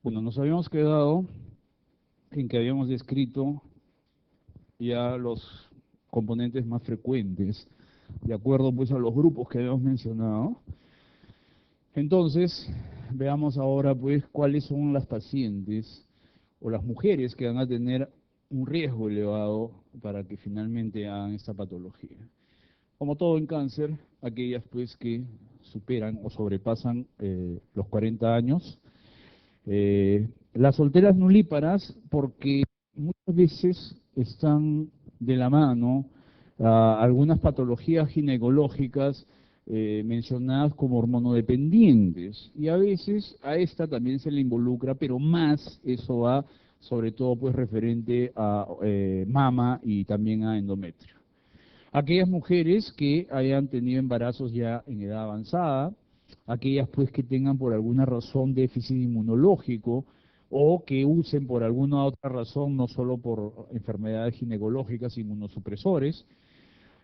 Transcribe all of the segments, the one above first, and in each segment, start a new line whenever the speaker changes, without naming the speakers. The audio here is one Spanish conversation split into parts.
Bueno, nos habíamos quedado en que habíamos descrito ya los componentes más frecuentes, de acuerdo pues a los grupos que habíamos mencionado. Entonces, veamos ahora pues cuáles son las pacientes o las mujeres que van a tener un riesgo elevado para que finalmente hagan esta patología. Como todo en cáncer, aquellas pues que superan o sobrepasan los 40 años. Las solteras nulíparas, porque muchas veces están de la mano algunas patologías ginecológicas mencionadas como hormonodependientes, y a veces a esta también se le involucra, pero más eso va sobre todo pues referente a mama y también a endometrio. Aquellas mujeres que hayan tenido embarazos ya en edad avanzada, aquellas pues que tengan por alguna razón déficit inmunológico o que usen por alguna otra razón, no solo por enfermedades ginecológicas, inmunosupresores.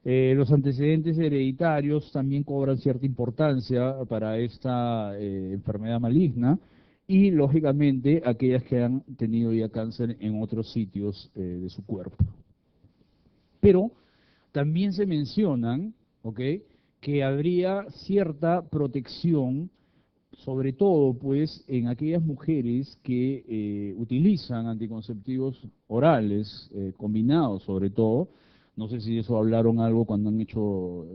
Los antecedentes hereditarios también cobran cierta importancia para esta enfermedad maligna y, lógicamente, aquellas que han tenido ya cáncer en otros sitios de su cuerpo. Pero también se mencionan, ¿ok?, que habría cierta protección, sobre todo pues en aquellas mujeres que utilizan anticonceptivos orales, combinados sobre todo. No sé si eso hablaron algo cuando han hecho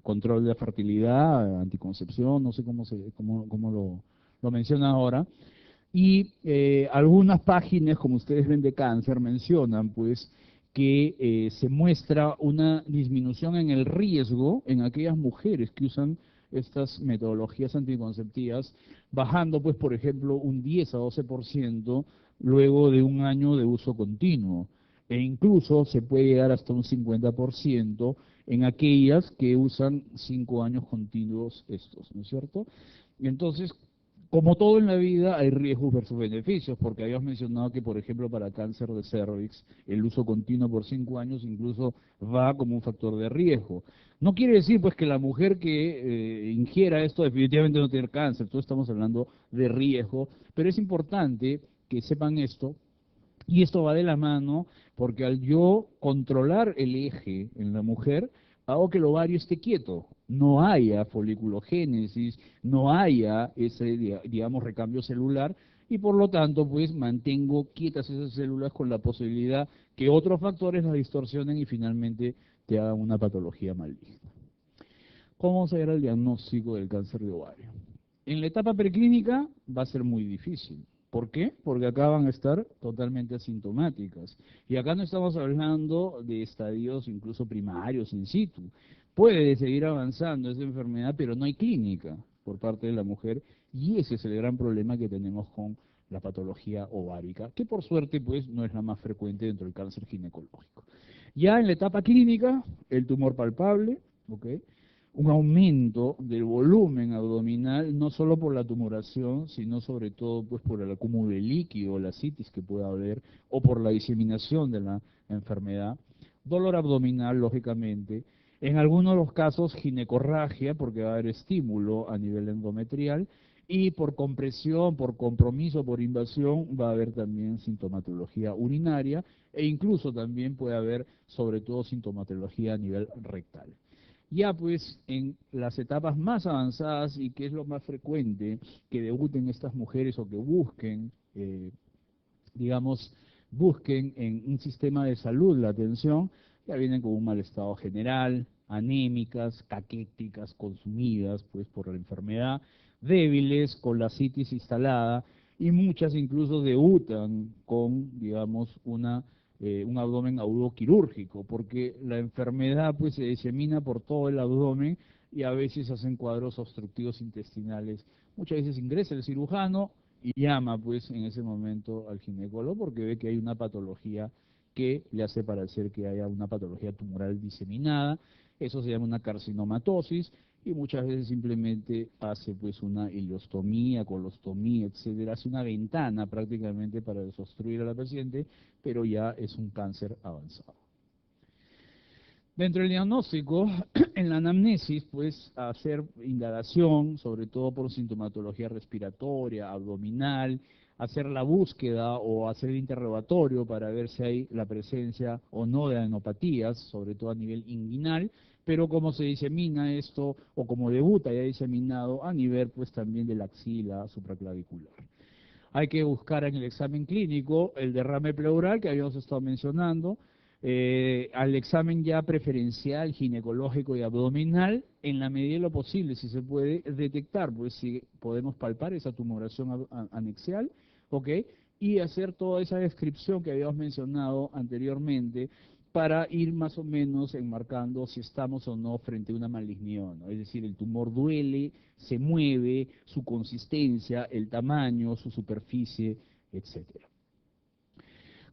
control de fertilidad, anticoncepción, no sé cómo lo mencionan ahora. Y algunas páginas, como ustedes ven de cáncer, mencionan pues que se muestra una disminución en el riesgo en aquellas mujeres que usan estas metodologías anticonceptivas, bajando pues por ejemplo un 10 a 12% luego de un año de uso continuo, e incluso se puede llegar hasta un 50% en aquellas que usan 5 años continuos estos, ¿no es cierto? Y entonces, como todo en la vida, hay riesgos versus beneficios, porque habíamos mencionado que, por ejemplo, para cáncer de cervix, el uso continuo por 5 años incluso va como un factor de riesgo. No quiere decir, pues, que la mujer que ingiera esto definitivamente no tiene cáncer, todos estamos hablando de riesgo, pero es importante que sepan esto, y esto va de la mano porque al yo controlar el eje en la mujer, hago que el ovario esté quieto, no haya foliculogénesis, no haya ese, digamos, recambio celular, y por lo tanto, pues mantengo quietas esas células con la posibilidad que otros factores las distorsionen y finalmente te hagan una patología maligna. ¿Cómo se hará el diagnóstico del cáncer de ovario? En la etapa preclínica va a ser muy difícil. ¿Por qué? Porque acá van a estar totalmente asintomáticas. Y acá no estamos hablando de estadios incluso primarios in situ. Puede seguir avanzando esa enfermedad, pero no hay clínica por parte de la mujer, y ese es el gran problema que tenemos con la patología ovárica, que por suerte pues no es la más frecuente dentro del cáncer ginecológico. Ya en la etapa clínica, el tumor palpable, ¿ok?, un aumento del volumen abdominal, no solo por la tumoración, sino sobre todo pues por el acúmulo de líquido, la citis que pueda haber, o por la diseminación de la enfermedad, dolor abdominal, lógicamente, en algunos de los casos ginecorragia, porque va a haber estímulo a nivel endometrial, y por compresión, por compromiso, por invasión, va a haber también sintomatología urinaria, e incluso también puede haber sobre todo sintomatología a nivel rectal. Ya pues en las etapas más avanzadas, y que es lo más frecuente, que debuten estas mujeres o que busquen, digamos, busquen en un sistema de salud la atención, ya vienen con un mal estado general, anémicas, caquéticas, consumidas pues por la enfermedad, débiles, con la citis instalada, y muchas incluso debutan con, digamos, un abdomen agudo quirúrgico, porque la enfermedad pues se disemina por todo el abdomen y a veces hacen cuadros obstructivos intestinales. Muchas veces ingresa el cirujano y llama pues en ese momento al ginecólogo porque ve que hay una patología que le hace parecer que haya una patología tumoral diseminada. Eso se llama una carcinomatosis, y muchas veces simplemente hace pues una ileostomía, colostomía, etcétera, hace una ventana prácticamente para desobstruir a la paciente, pero ya es un cáncer avanzado. Dentro del diagnóstico, en la anamnesis, pues, hacer indagación, sobre todo por sintomatología respiratoria, abdominal, hacer la búsqueda o hacer el interrogatorio para ver si hay la presencia o no de adenopatías, sobre todo a nivel inguinal, pero cómo se disemina esto, o como debuta ya diseminado a nivel, pues, también de la axila supraclavicular. Hay que buscar en el examen clínico el derrame pleural que habíamos estado mencionando, al examen ya preferencial, ginecológico y abdominal, en la medida de lo posible, si se puede detectar, pues si podemos palpar esa tumoración anexial, ¿ok? Y hacer toda esa descripción que habíamos mencionado anteriormente para ir más o menos enmarcando si estamos o no frente a una malignidad, ¿no? Es decir, el tumor duele, se mueve, su consistencia, el tamaño, su superficie, etcétera.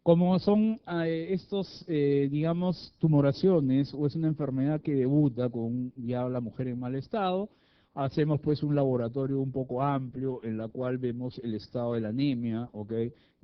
Como son estos, digamos, tumoraciones o es una enfermedad que debuta con ya la mujer en mal estado, hacemos pues un laboratorio un poco amplio en la cual vemos el estado de la anemia, ¿ok?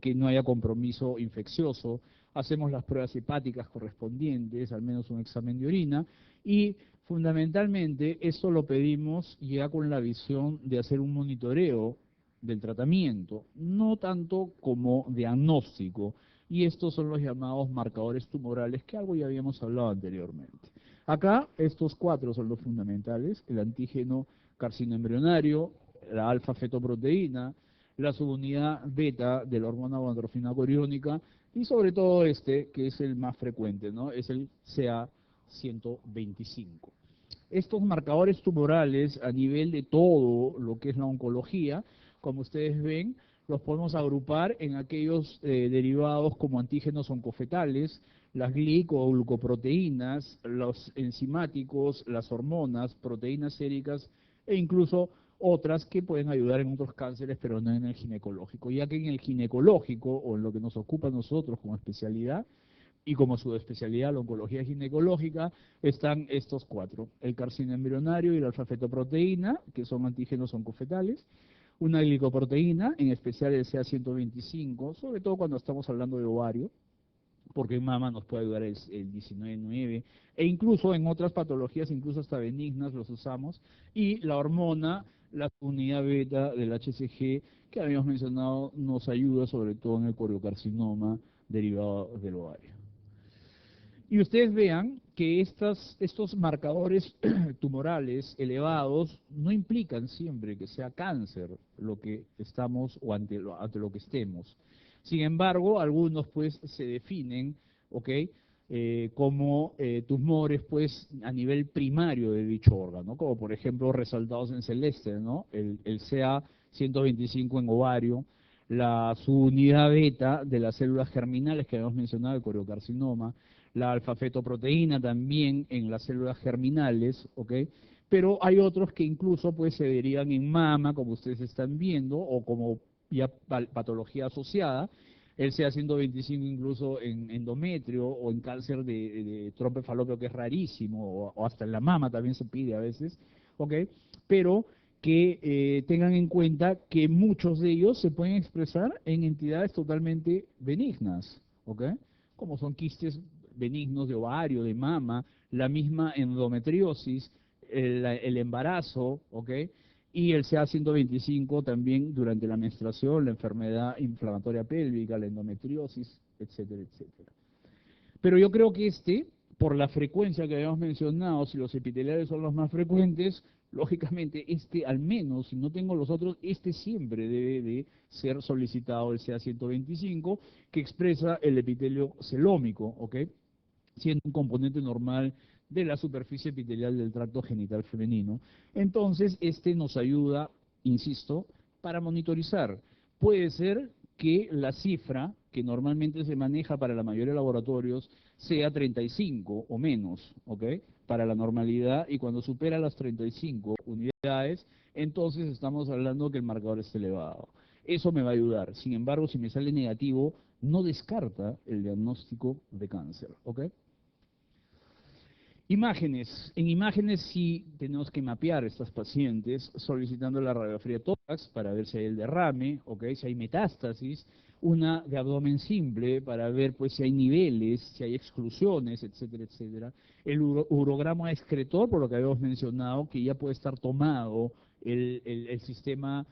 Que no haya compromiso infeccioso, hacemos las pruebas hepáticas correspondientes, al menos un examen de orina, y fundamentalmente esto lo pedimos ya con la visión de hacer un monitoreo del tratamiento, no tanto como diagnóstico, y estos son los llamados marcadores tumorales, que algo ya habíamos hablado anteriormente. Acá, estos cuatro son los fundamentales: el antígeno carcinoembrionario, la alfa-fetoproteína, la subunidad beta de la hormona gonadotrofina coriónica, y sobre todo este, que es el más frecuente, ¿no? Es el CA125. Estos marcadores tumorales a nivel de todo lo que es la oncología, como ustedes ven, los podemos agrupar en aquellos derivados como antígenos oncofetales, las glico o glucoproteínas, los enzimáticos, las hormonas, proteínas séricas e incluso otras que pueden ayudar en otros cánceres, pero no en el ginecológico, ya que en el ginecológico, o en lo que nos ocupa a nosotros como especialidad, y como su especialidad, la oncología ginecológica, están estos cuatro: el carcinoma embrionario y la alfa-fetoproteína, que son antígenos oncofetales, una glicoproteína, en especial el CA125, sobre todo cuando estamos hablando de ovario, porque en mama nos puede ayudar el 19-9, e incluso en otras patologías, incluso hasta benignas, los usamos, y la hormona, la unidad beta del HCG, que habíamos mencionado, nos ayuda sobre todo en el coriocarcinoma derivado del ovario. Y ustedes vean que estos marcadores tumorales elevados no implican siempre que sea cáncer lo que estamos o ante lo que estemos. Sin embargo, algunos pues se definen, ¿ok? Como tumores pues a nivel primario de dicho órgano, como por ejemplo resaltados en celeste, ¿no? El CA125 en ovario, la subunidad beta de las células germinales que habíamos mencionado, el coriocarcinoma, la alfa-fetoproteína también en las células germinales, ¿ok? Pero hay otros que incluso pues se derivan en mama, como ustedes están viendo, o como ya patología asociada, el CA125 incluso en endometrio o en cáncer de trompa falopio, que es rarísimo, o hasta en la mama también se pide a veces, ¿ok? Pero que tengan en cuenta que muchos de ellos se pueden expresar en entidades totalmente benignas, ¿ok? Como son quistes benignos de ovario, de mama, la misma endometriosis, el embarazo, ¿ok? Y el CA125 también durante la menstruación, la enfermedad inflamatoria pélvica, la endometriosis, etcétera, etcétera. Pero yo creo que por la frecuencia que habíamos mencionado, si los epiteliales son los más frecuentes, lógicamente al menos, si no tengo los otros, siempre debe de ser solicitado el CA125, que expresa el epitelio celómico, ¿ok? Siendo un componente normal de la superficie epitelial del tracto genital femenino. Entonces, nos ayuda, insisto, para monitorizar. Puede ser que la cifra que normalmente se maneja para la mayoría de laboratorios sea 35 o menos, ¿ok? Para la normalidad, y cuando supera las 35 unidades, entonces estamos hablando que el marcador es elevado. Eso me va a ayudar. Sin embargo, si me sale negativo, no descarta el diagnóstico de cáncer, ¿ok? Imágenes. En imágenes sí tenemos que mapear a estas pacientes solicitando la radiografía de tórax para ver si hay el derrame, ¿ok? Si hay metástasis, una de abdomen simple para ver pues si hay niveles, si hay exclusiones, etcétera, etcétera. El urograma excretor, por lo que habíamos mencionado, que ya puede estar tomado el sistema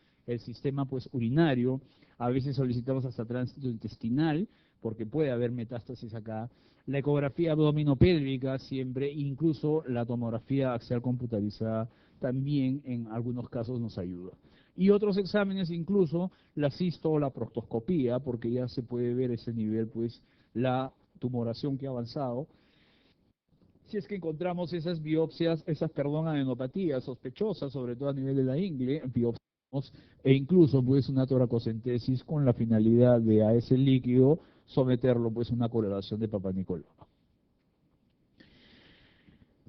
pues urinario. A veces solicitamos hasta tránsito intestinal porque puede haber metástasis acá. La ecografía abdominopélvica siempre, incluso la tomografía axial computarizada también en algunos casos nos ayuda. Y otros exámenes, incluso la cisto o la proctoscopía, porque ya se puede ver ese nivel, pues la tumoración que ha avanzado. Si es que encontramos esas biopsias, adenopatías sospechosas, sobre todo a nivel de la ingle, biopsiamos e incluso pues una toracocentesis con la finalidad de a ese líquido someterlo pues a una coloración de Papa Nicolau.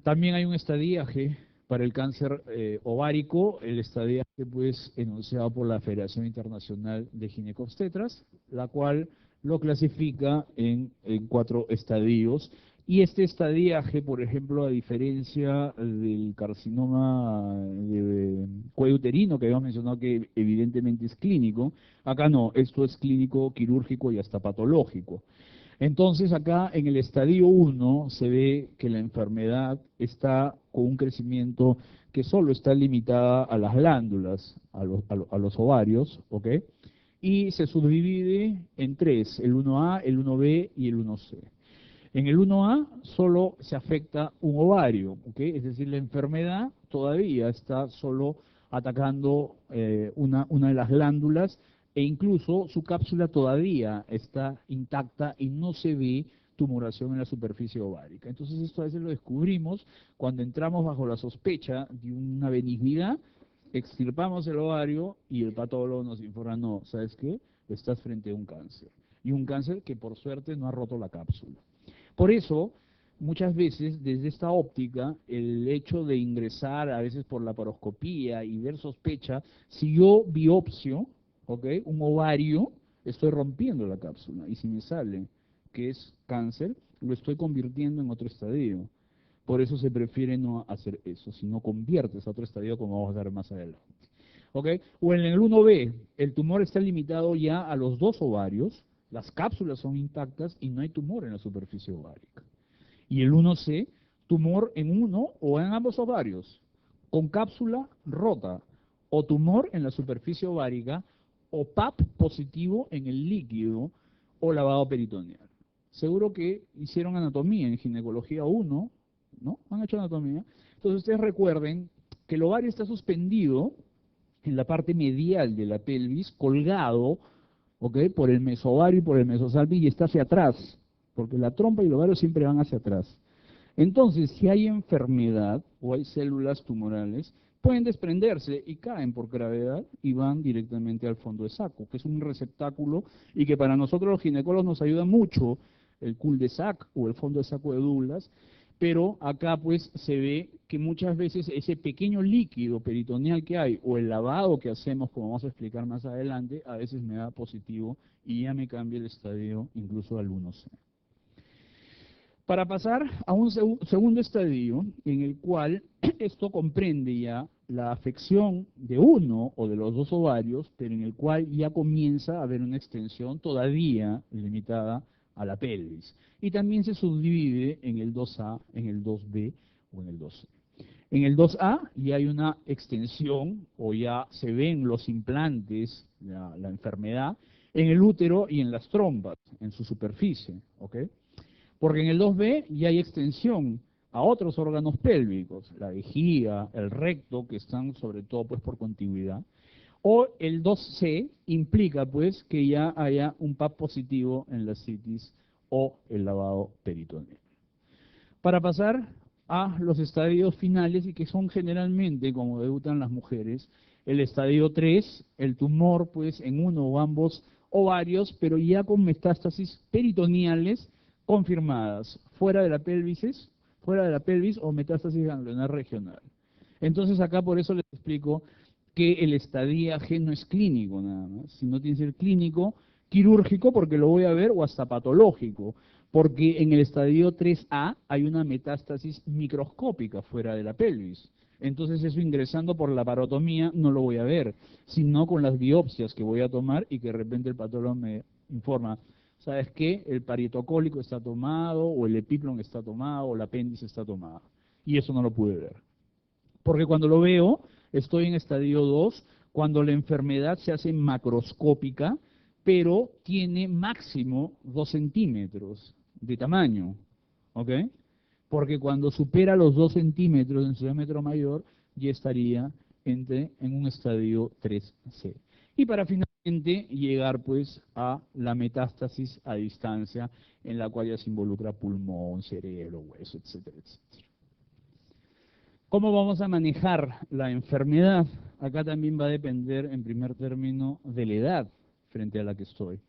También hay un estadiaje para el cáncer ovárico, el estadiaje pues enunciado por la Federación Internacional de Ginecobstetras, la cual lo clasifica en 4 estadios. Y este estadiaje, por ejemplo, a diferencia del carcinoma de cuello uterino, que habíamos mencionado que evidentemente es clínico, acá no, esto es clínico, quirúrgico y hasta patológico. Entonces acá en el estadio 1 se ve que la enfermedad está con un crecimiento que solo está limitada a las glándulas, a los ovarios, ¿ok? Y se subdivide en 3, el 1A, el 1B y el 1C. En el 1A solo se afecta un ovario, ¿ok? Es decir, la enfermedad todavía está solo atacando una de las glándulas e incluso su cápsula todavía está intacta y no se ve tumoración en la superficie ovárica. Entonces esto a veces lo descubrimos cuando entramos bajo la sospecha de una benignidad, extirpamos el ovario y el patólogo nos informa, no, ¿sabes qué? Estás frente a un cáncer. Y un cáncer que por suerte no ha roto la cápsula. Por eso, muchas veces, desde esta óptica, el hecho de ingresar a veces por la laparoscopía y ver sospecha, si yo biopsio, ¿ok?, un ovario, estoy rompiendo la cápsula. Y si me sale que es cáncer, lo estoy convirtiendo en otro estadio. Por eso se prefiere no hacer eso, sino conviertes a otro estadio como vamos a ver más adelante. ¿Ok? O en el 1B, el tumor está limitado ya a los 2 ovarios, las cápsulas son intactas y no hay tumor en la superficie ovárica. Y el 1C, tumor en uno o en ambos ovarios, con cápsula rota, o tumor en la superficie ovárica, o PAP positivo en el líquido, o lavado peritoneal. Seguro que hicieron anatomía en ginecología 1, ¿no? Han hecho anatomía. Entonces ustedes recuerden que el ovario está suspendido en la parte medial de la pelvis, colgado, ¿ok?, por el mesovario y por el mesosalping, y está hacia atrás, porque la trompa y el ovario siempre van hacia atrás. Entonces, si hay enfermedad o hay células tumorales, pueden desprenderse y caen por gravedad y van directamente al fondo de saco, que es un receptáculo y que para nosotros los ginecólogos nos ayuda mucho, el cul-de-sac o el fondo de saco de Douglas, pero acá pues se ve que muchas veces ese pequeño líquido peritoneal que hay o el lavado que hacemos, como vamos a explicar más adelante, a veces me da positivo y ya me cambia el estadio incluso al 1C. Para pasar a un segundo estadio, en el cual esto comprende ya la afección de uno o de los 2 ovarios, pero en el cual ya comienza a haber una extensión todavía limitada a la pelvis. Y también se subdivide en el 2A, en el 2B o en el 2C. En el 2A ya hay una extensión o ya se ven los implantes, la enfermedad, en el útero y en las trompas, en su superficie, ¿ok? Porque en el 2B ya hay extensión a otros órganos pélvicos, la vejiga, el recto, que están sobre todo pues por contigüidad. O el 2C implica pues que ya haya un PAP positivo en la citis o el lavado peritoneal. Para pasar a los estadios finales, y que son generalmente, como debutan las mujeres, el estadio 3, el tumor pues en uno o ambos ovarios, pero ya con metástasis peritoneales confirmadas, fuera de la pelvis o metástasis ganglionar regional. Entonces acá por eso les explico que el estadiaje no es clínico nada más. Si no tiene que ser clínico, quirúrgico porque lo voy a ver o hasta patológico, porque en el estadio 3A hay una metástasis microscópica fuera de la pelvis. Entonces eso ingresando por la parotomía no lo voy a ver, sino con las biopsias que voy a tomar y que de repente el patólogo me informa, ¿sabes qué? El parietocólico está tomado, o el epiplon está tomado, o el apéndice está tomado. Y eso no lo pude ver. Porque cuando lo veo, estoy en estadio 2, cuando la enfermedad se hace macroscópica, pero tiene máximo 2 centímetros de tamaño, ¿ok? Porque cuando supera los 2 centímetros en su diámetro mayor, ya estaría en un estadio 3C. Y para finalmente llegar pues a la metástasis a distancia, en la cual ya se involucra pulmón, cerebro, hueso, etcétera, etcétera. ¿Cómo vamos a manejar la enfermedad? Acá también va a depender, en primer término, de la edad frente a la que estoy.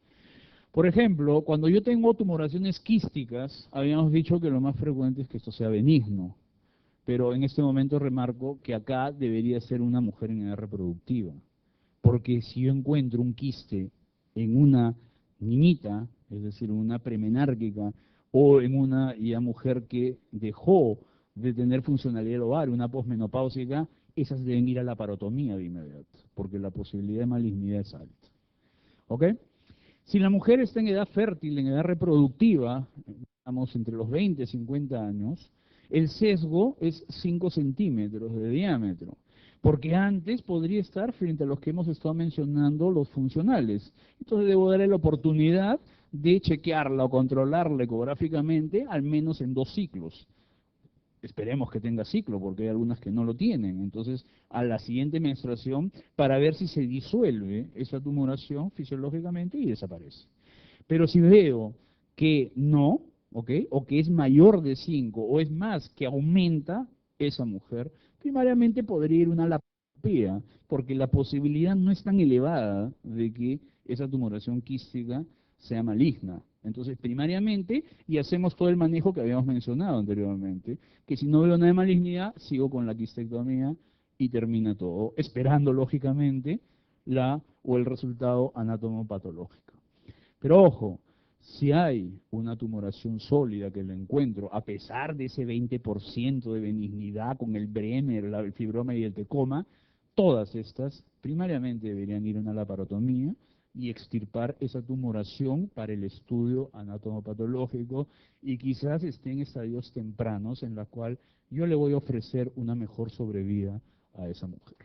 Por ejemplo, cuando yo tengo tumoraciones quísticas, habíamos dicho que lo más frecuente es que esto sea benigno, pero en este momento remarco que acá debería ser una mujer en edad reproductiva, porque si yo encuentro un quiste en una niñita, es decir, una premenárquica, o en una ya mujer que dejó de tener funcionalidad del ovario, una posmenopáusica, esas deben ir a la parotomía de inmediato, porque la posibilidad de malignidad es alta. ¿Ok? Si la mujer está en edad fértil, en edad reproductiva, estamos entre los 20 y 50 años, el sesgo es 5 centímetros de diámetro, porque antes podría estar frente a los que hemos estado mencionando, los funcionales. Entonces debo darle la oportunidad de chequearla o controlarla ecográficamente al menos en 2 ciclos. Esperemos que tenga ciclo, porque hay algunas que no lo tienen. Entonces, a la siguiente menstruación, para ver si se disuelve esa tumoración fisiológicamente y desaparece. Pero si veo que no, ¿ok? O que es mayor de 5, o es más, que aumenta esa mujer, primariamente podría ir una laparoscopía, porque la posibilidad no es tan elevada de que esa tumoración quística sea maligna. Entonces, primariamente, y hacemos todo el manejo que habíamos mencionado anteriormente, que si no veo nada de malignidad, sigo con la quistectomía y termina todo, esperando, lógicamente, el resultado anatomopatológico. Pero ojo, si hay una tumoración sólida que lo encuentro, a pesar de ese 20% de benignidad con el Bremer, el fibroma y el tecoma, todas estas primariamente deberían ir a una laparotomía y extirpar esa tumoración para el estudio anatomopatológico y quizás esté en estadios tempranos en la cual yo le voy a ofrecer una mejor sobrevida a esa mujer.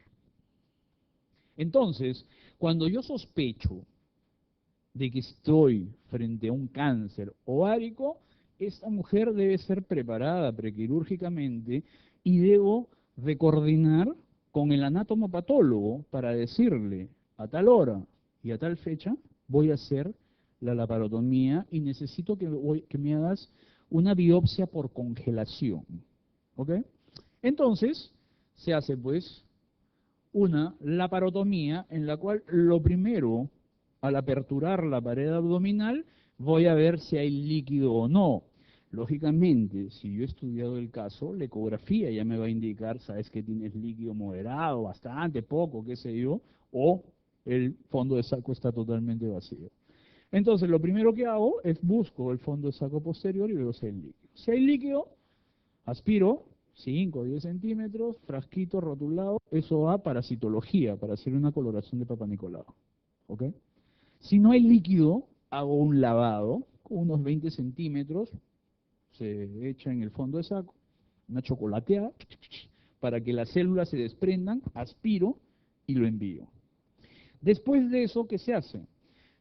Entonces, cuando yo sospecho de que estoy frente a un cáncer ovárico, esta mujer debe ser preparada prequirúrgicamente y debo de coordinar con el anatomopatólogo para decirle a tal hora y a tal fecha voy a hacer la laparotomía y necesito que me hagas una biopsia por congelación. ¿Ok? Entonces, se hace pues una laparotomía en la cual lo primero, al aperturar la pared abdominal, voy a ver si hay líquido o no. Lógicamente, si yo he estudiado el caso, la ecografía ya me va a indicar, sabes que tienes líquido moderado, bastante, poco, qué sé yo, o el fondo de saco está totalmente vacío. Entonces, lo primero que hago es busco el fondo de saco posterior y veo si hay líquido. Si hay líquido, aspiro 5 o 10 centímetros, frasquito rotulado, eso va para citología, para hacer una coloración de Papa Nicolau. ¿Ok? Si no hay líquido, hago un lavado con unos 20 centímetros, se echa en el fondo de saco, una chocolateada, para que las células se desprendan, aspiro y lo envío. Después de eso, ¿qué se hace?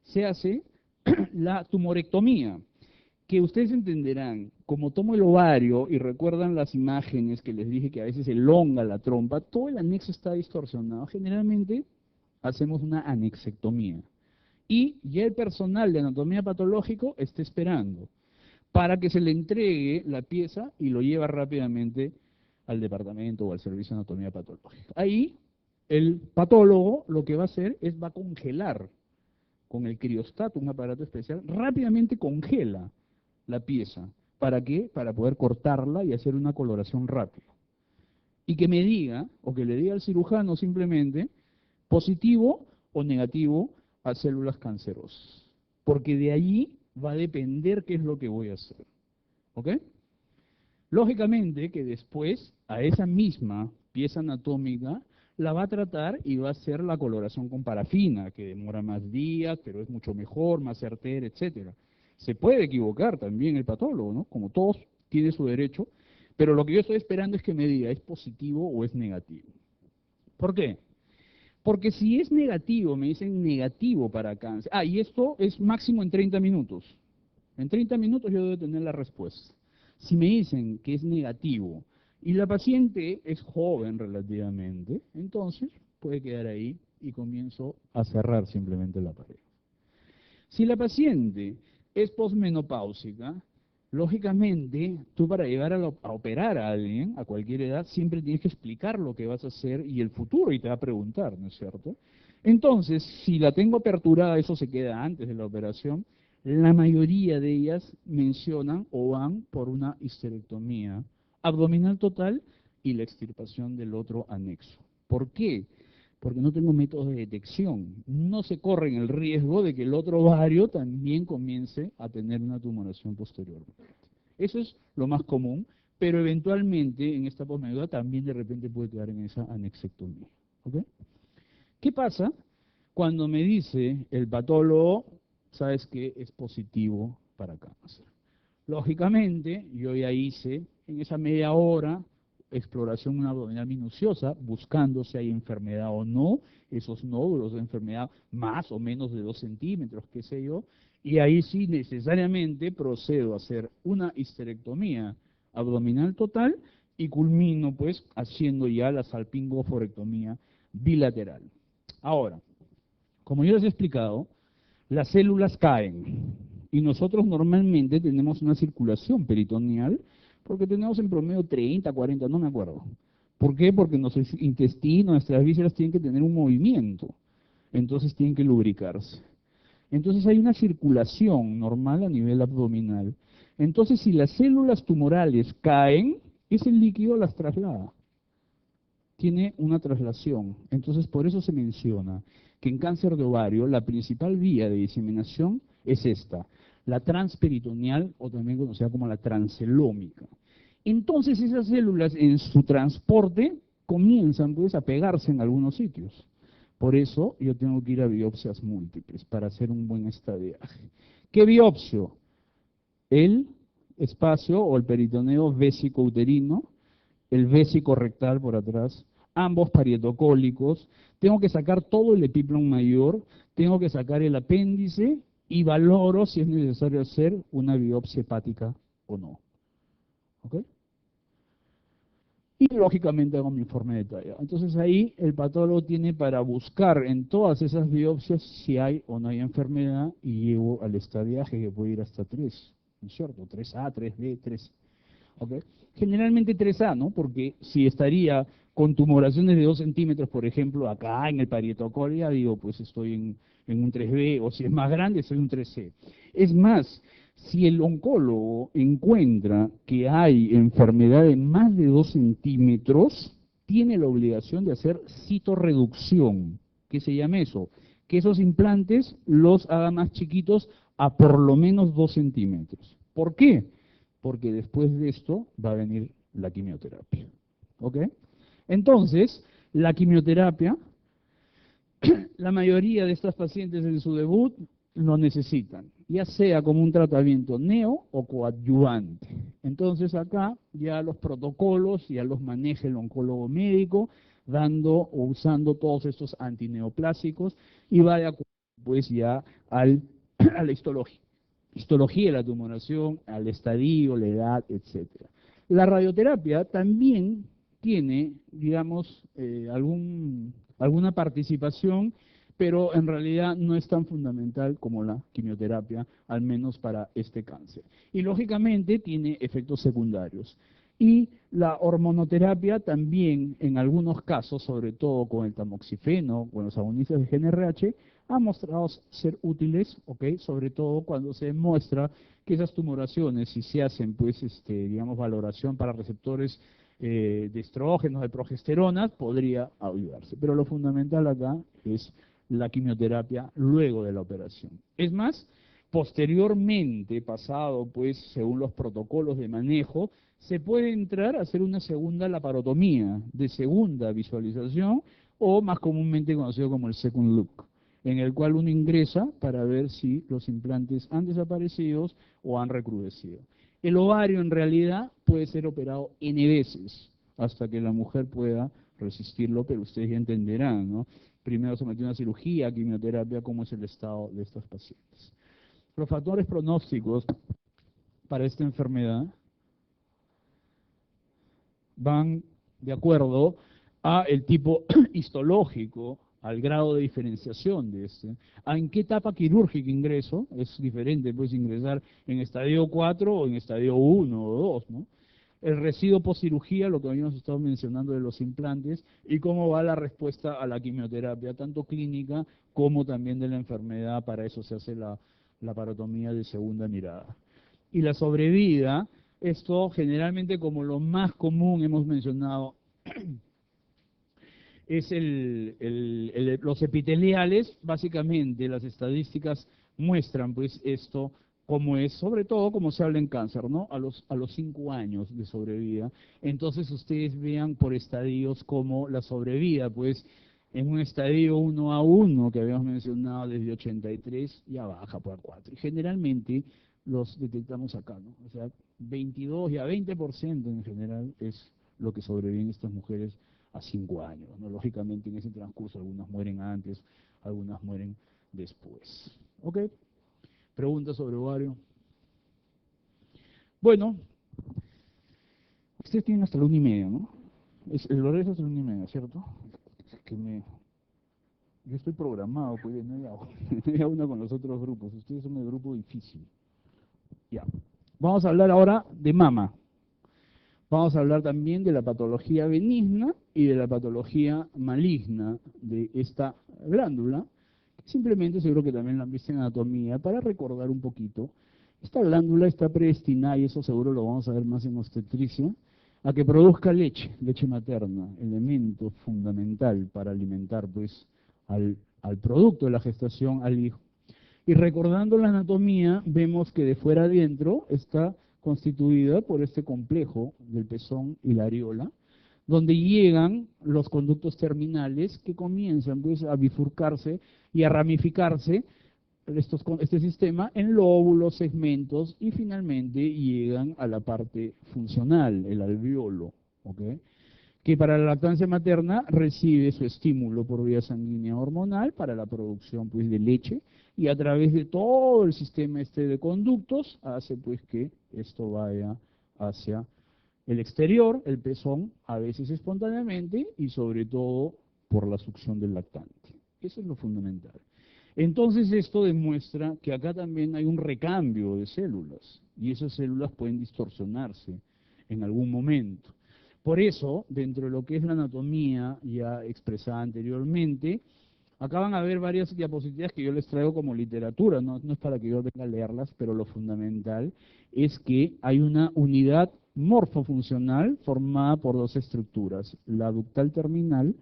Se hace la tumorectomía, que ustedes entenderán, como tomo el ovario y recuerdan las imágenes que les dije que a veces elonga la trompa, todo el anexo está distorsionado. Generalmente hacemos una anexectomía. Y ya el personal de anatomía patológico está esperando para que se le entregue la pieza y lo lleva rápidamente al departamento o al servicio de anatomía patológica. Ahí el patólogo lo que va a hacer es va a congelar con el criostato, un aparato especial, rápidamente congela la pieza. ¿Para qué? Para poder cortarla y hacer una coloración rápida. Y que me diga, o que le diga al cirujano simplemente, positivo o negativo a células cancerosas. porque de allí va a depender qué es lo que voy a hacer. ¿Ok? Lógicamente que después a esa misma pieza anatómica la va a tratar y va a hacer la coloración con parafina, que demora más días, pero es mucho mejor, más certera, etcétera. Se puede equivocar también el patólogo, ¿no? Como todos, tiene su derecho, pero lo que yo estoy esperando es que me diga, ¿es positivo o es negativo? ¿Por qué? Porque si es negativo, me dicen negativo para cáncer. Ah, y esto es máximo en 30 minutos. En 30 minutos yo debo tener la respuesta. Si me dicen que es negativo y la paciente es joven relativamente, entonces puede quedar ahí y comienzo a cerrar simplemente la pared. Si la paciente es posmenopáusica, lógicamente tú para llevar a operar a alguien a cualquier edad siempre tienes que explicar lo que vas a hacer y el futuro y te va a preguntar, ¿no es cierto? Entonces, si la tengo aperturada, eso se queda antes de la operación, la mayoría de ellas mencionan o van por una histerectomía abdominal total y la extirpación del otro anexo. ¿Por qué? Porque no tengo métodos de detección. No se corren el riesgo de que el otro ovario también comience a tener una tumoración posterior. Eso es lo más común, pero eventualmente en esta posmedular también de repente puede quedar en esa anexectomía. ¿Ok? ¿Qué pasa cuando me dice el patólogo, sabes que es positivo para cáncer? Lógicamente, yo ya hice en esa media hora exploración abdominal minuciosa, buscando si hay enfermedad o no, esos nódulos de enfermedad más o menos de 2 centímetros, qué sé yo, y ahí sí necesariamente procedo a hacer una histerectomía abdominal total y culmino pues haciendo ya la salpingoforectomía bilateral. Ahora, como yo les he explicado, las células caen y nosotros normalmente tenemos una circulación peritoneal porque tenemos en promedio 30, 40, no me acuerdo. ¿Por qué? Porque nuestro intestino, nuestras vísceras tienen que tener un movimiento, entonces tienen que lubricarse. Entonces hay una circulación normal a nivel abdominal. Entonces si las células tumorales caen, ese líquido las traslada, tiene una traslación. Entonces, por eso se menciona que en cáncer de ovario la principal vía de diseminación es esta, la transperitoneal o también conocida como la transcelómica. Entonces, esas células en su transporte comienzan pues a pegarse en algunos sitios. Por eso yo tengo que ir a biopsias múltiples para hacer un buen estadiaje. ¿Qué biopsio? El espacio o el peritoneo vesicouterino, el vésico rectal por atrás, ambos parietocólicos, tengo que sacar todo el epiplón mayor, tengo que sacar el apéndice y valoro si es necesario hacer una biopsia hepática o no. ¿Ok? Y lógicamente hago mi informe detallado. Entonces ahí el patólogo tiene para buscar en todas esas biopsias si hay o no hay enfermedad y llevo al estadiaje que puede ir hasta 3, ¿no es cierto? 3A, 3B, 3. ¿Okay? Generalmente 3A, ¿no? Porque si estaría con tumoraciones de 2 centímetros, por ejemplo, acá en el parietocolia, digo, pues estoy en un 3B, o si es más grande, soy un 3C. Es más, si el oncólogo encuentra que hay enfermedad de más de 2 centímetros, tiene la obligación de hacer citorreducción. ¿Qué se llama eso? Que esos implantes los haga más chiquitos a por lo menos 2 centímetros. ¿Por qué? Porque después de esto va a venir la quimioterapia. ¿Ok? Entonces, la quimioterapia, la mayoría de estas pacientes en su debut lo necesitan, ya sea como un tratamiento neo o coadyuvante. Entonces acá ya los protocolos ya los maneja el oncólogo médico, dando o usando todos estos antineoplásicos y va de acuerdo pues ya a la histología de la tumoración, al estadio, la edad, etcétera. La radioterapia también tiene, digamos, alguna participación, pero en realidad no es tan fundamental como la quimioterapia, al menos para este cáncer. Y lógicamente tiene efectos secundarios. Y la hormonoterapia también, en algunos casos, sobre todo con el tamoxifeno, con los agonistas de GnRH, ha mostrado ser útiles, ¿ok? Sobre todo cuando se demuestra que esas tumoraciones, si se hacen, pues, digamos, valoración para receptores de estrógenos, de progesterona, podría ayudarse. Pero lo fundamental acá es la quimioterapia luego de la operación. Es más, Posteriormente, pasado pues según los protocolos de manejo, se puede entrar a hacer una segunda laparotomía de segunda visualización o más comúnmente conocido como el second look, en el cual uno ingresa para ver si los implantes han desaparecido o han recrudecido. El ovario en realidad puede ser operado N veces hasta que la mujer pueda resistirlo, pero ustedes ya entenderán, ¿no? Primero sometió a una cirugía, quimioterapia, cómo es el estado de estos pacientes. Los factores pronósticos para esta enfermedad van de acuerdo a el tipo histológico, al grado de diferenciación de este, a en qué etapa quirúrgica ingreso, es diferente, puedes ingresar en estadio 4 o en estadio 1 o 2, ¿no? El residuo postcirugía, lo que habíamos estado mencionando de los implantes, y cómo va la respuesta a la quimioterapia, tanto clínica como también de la enfermedad, para eso se hace la laparotomía de segunda mirada. Y la sobrevida, esto generalmente como lo más común hemos mencionado, es los epiteliales. Básicamente las estadísticas muestran pues esto como es, sobre todo como se habla en cáncer, ¿no? A los 5 años de sobrevida. Entonces ustedes vean por estadios como la sobrevida, pues en un estadio 1A1 que habíamos mencionado desde 83 ya baja por 4. Y generalmente los detectamos acá, ¿no? O sea, 22 y a 20% en general es lo que sobreviven estas mujeres a 5 años, ¿no? Lógicamente en ese transcurso algunas mueren antes, algunas mueren después. ¿Ok? Preguntas sobre ovario. Bueno, ustedes tienen hasta la 1:30, ¿no? El horario es hasta la 1:30, ¿cierto? Es que yo estoy programado, pues de 9 a 1 con los otros grupos. Ustedes son el grupo difícil. Ya. Vamos a hablar ahora de mama. Vamos a hablar también de la patología benigna y de la patología maligna de esta glándula. Simplemente seguro que también la han visto en anatomía, para recordar un poquito. Esta glándula está predestinada, y eso seguro lo vamos a ver más en obstetricia, a que produzca leche materna, elemento fundamental para alimentar pues al producto de la gestación, al hijo. Y recordando la anatomía, vemos que de fuera adentro está constituida por este complejo del pezón y la areola, donde llegan los conductos terminales que comienzan pues a bifurcarse y a ramificarse este sistema en lóbulos, segmentos, y finalmente llegan a la parte funcional, el alveolo, ¿ok? Que para la lactancia materna recibe su estímulo por vía sanguínea hormonal para la producción pues de leche, y a través de todo el sistema de conductos hace pues que esto vaya hacia el exterior, el pezón, a veces espontáneamente y sobre todo por la succión del lactante. Eso es lo fundamental. Entonces esto demuestra que acá también hay un recambio de células, y esas células pueden distorsionarse en algún momento. Por eso, dentro de lo que es la anatomía ya expresada anteriormente, acá van a ver varias diapositivas que yo les traigo como literatura, no es para que yo venga a leerlas, pero lo fundamental es que hay una unidad morfofuncional formada por dos estructuras, la ductal terminal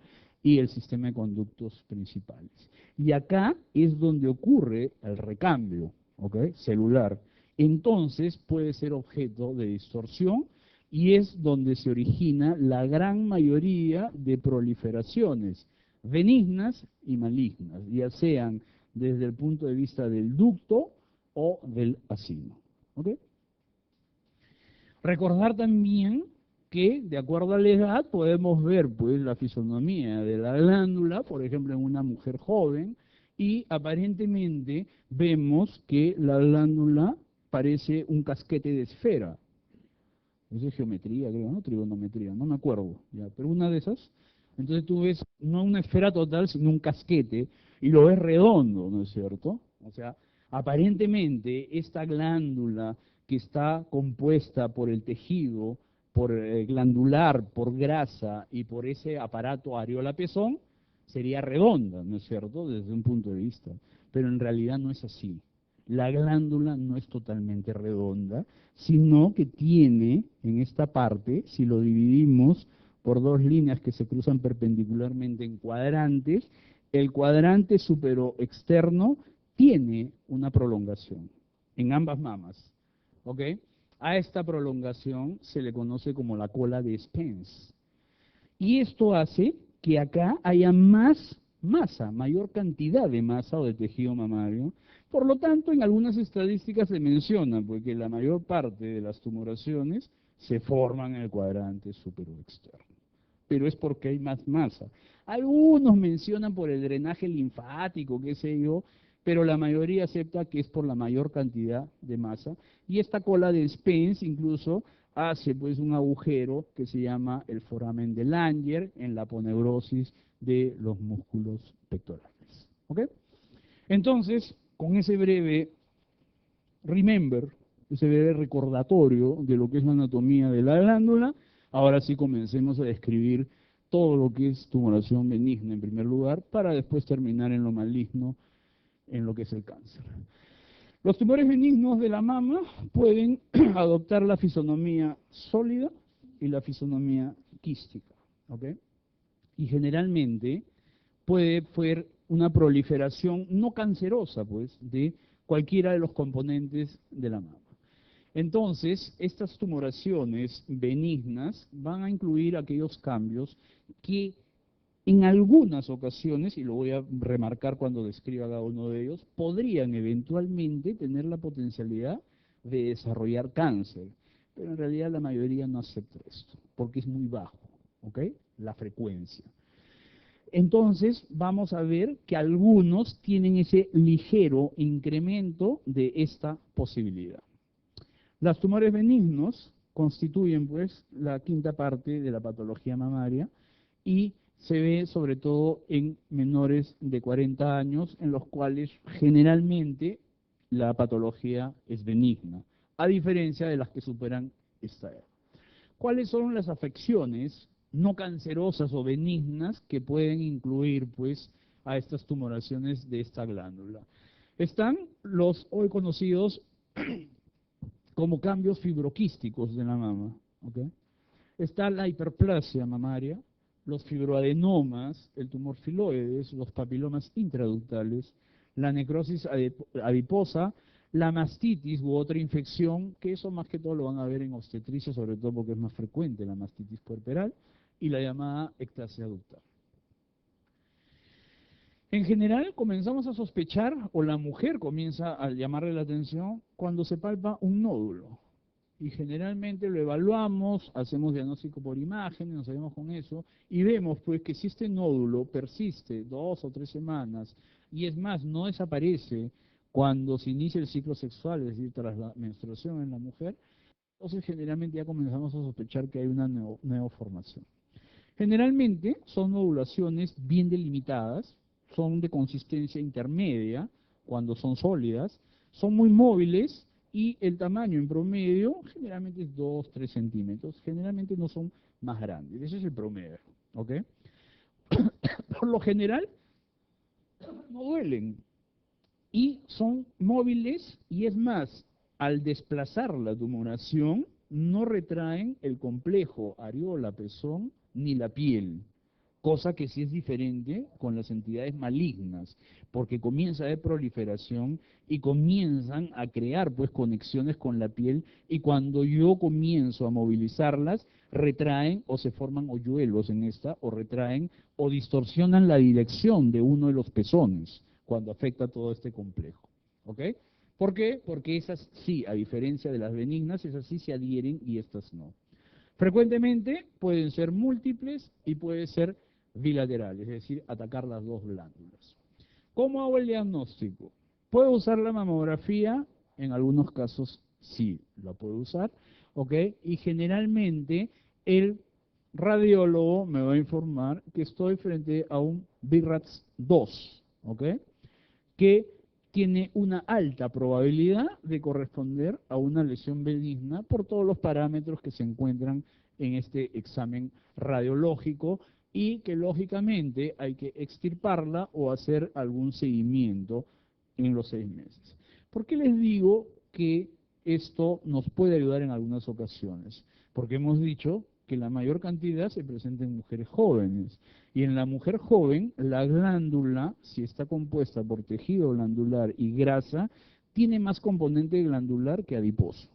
y el sistema de conductos principales. Y acá es donde ocurre el recambio, ¿ok?, celular. Entonces puede ser objeto de distorsión, y es donde se origina la gran mayoría de proliferaciones benignas y malignas, ya sean desde el punto de vista del ducto o del acino. ¿Ok? Recordar también que, de acuerdo a la edad, podemos ver pues la fisonomía de la glándula, por ejemplo, en una mujer joven, y aparentemente vemos que la glándula parece un casquete de esfera. Eso es geometría, creo, ¿no? Trigonometría, no me acuerdo, ya, pero una de esas. Entonces tú ves no una esfera total, sino un casquete, y lo ves redondo, ¿no es cierto? O sea, aparentemente esta glándula que está compuesta por el tejido, por glandular, por grasa y por ese aparato areola-pezón, sería redonda, ¿no es cierto?, desde un punto de vista. Pero en realidad no es así. La glándula no es totalmente redonda, sino que tiene en esta parte, si lo dividimos por dos líneas que se cruzan perpendicularmente en cuadrantes, el cuadrante supero externo tiene una prolongación. en ambas mamas, ¿ok? A esta prolongación se le conoce como la cola de Spence. Y esto hace que acá haya más masa, mayor cantidad de masa o de tejido mamario. Por lo tanto, en algunas estadísticas se menciona porque la mayor parte de las tumoraciones se forman en el cuadrante superoexterno. Pero es porque hay más masa. Algunos mencionan por el drenaje linfático, qué sé yo, pero la mayoría acepta que es por la mayor cantidad de masa. Y esta cola de Spence incluso hace pues un agujero que se llama el foramen de Langer en la aponeurosis de los músculos pectorales. ¿Ok? Entonces, con ese breve ese breve recordatorio de lo que es la anatomía de la glándula, ahora sí comencemos a describir todo lo que es tumoración benigna en primer lugar, para después terminar en lo maligno, en lo que es el cáncer. Los tumores benignos de la mama pueden adoptar la fisonomía sólida y la fisonomía quística, ¿ok? Y generalmente puede ser una proliferación no cancerosa, pues, de cualquiera de los componentes de la mama. Entonces, estas tumoraciones benignas van a incluir aquellos cambios que en algunas ocasiones, y lo voy a remarcar cuando describa cada uno de ellos, podrían eventualmente tener la potencialidad de desarrollar cáncer, pero en realidad la mayoría no acepta esto, porque es muy bajo, ¿ok? La frecuencia. Entonces, vamos a ver que algunos tienen ese ligero incremento de esta posibilidad. Los tumores benignos constituyen, pues, la quinta parte de la patología mamaria y se ve sobre todo en menores de 40 años, en los cuales generalmente la patología es benigna, a diferencia de las que superan esta edad. ¿Cuáles son las afecciones no cancerosas o benignas que pueden incluir, pues, a estas tumoraciones de esta glándula? Están los hoy conocidos como cambios fibroquísticos de la mama, ¿ok? Está la hiperplasia mamaria, los fibroadenomas, el tumor filoides, los papilomas intraductales, la necrosis adiposa, la mastitis u otra infección, que eso más que todo lo van a ver en obstetricia, sobre todo porque es más frecuente la mastitis puerperal, y la llamada ectasia ductal. En general comenzamos a sospechar, o la mujer comienza a llamarle la atención, cuando se palpa un nódulo. Y generalmente lo evaluamos, hacemos diagnóstico por imágenes, nos salimos con eso, y vemos pues que si este nódulo persiste 2 o 3 semanas, y es más, no desaparece cuando se inicia el ciclo sexual, es decir, tras la menstruación en la mujer, entonces generalmente ya comenzamos a sospechar que hay una neoformación. Generalmente son nodulaciones bien delimitadas, son de consistencia intermedia cuando son sólidas, son muy móviles y el tamaño en promedio generalmente es 2-3 centímetros, generalmente no son más grandes, ese es el promedio, ¿ok? Por lo general no duelen y son móviles y es más, al desplazar la tumoración no retraen el complejo areola-pezón ni la piel, cosa que sí es diferente con las entidades malignas, porque comienza a haber proliferación y comienzan a crear pues conexiones con la piel y cuando yo comienzo a movilizarlas, retraen o se forman hoyuelos en esta, o retraen o distorsionan la dirección de uno de los pezones cuando afecta todo este complejo. ¿Ok? ¿Por qué? Porque esas sí, a diferencia de las benignas, esas sí se adhieren y estas no. Frecuentemente pueden ser múltiples y puede ser bilaterales, es decir, atacar las dos glándulas. ¿Cómo hago el diagnóstico? ¿Puedo usar la mamografía? En algunos casos sí, la puedo usar, ¿ok? Y generalmente el radiólogo me va a informar que estoy frente a un BRAF 2, ¿ok? Que tiene una alta probabilidad de corresponder a una lesión benigna por todos los parámetros que se encuentran en este examen radiológico y que lógicamente hay que extirparla o hacer algún seguimiento en los 6 meses. ¿Por qué les digo que esto nos puede ayudar en algunas ocasiones? Porque hemos dicho que la mayor cantidad se presenta en mujeres jóvenes. Y en la mujer joven, la glándula, si está compuesta por tejido glandular y grasa, tiene más componente glandular que adiposo.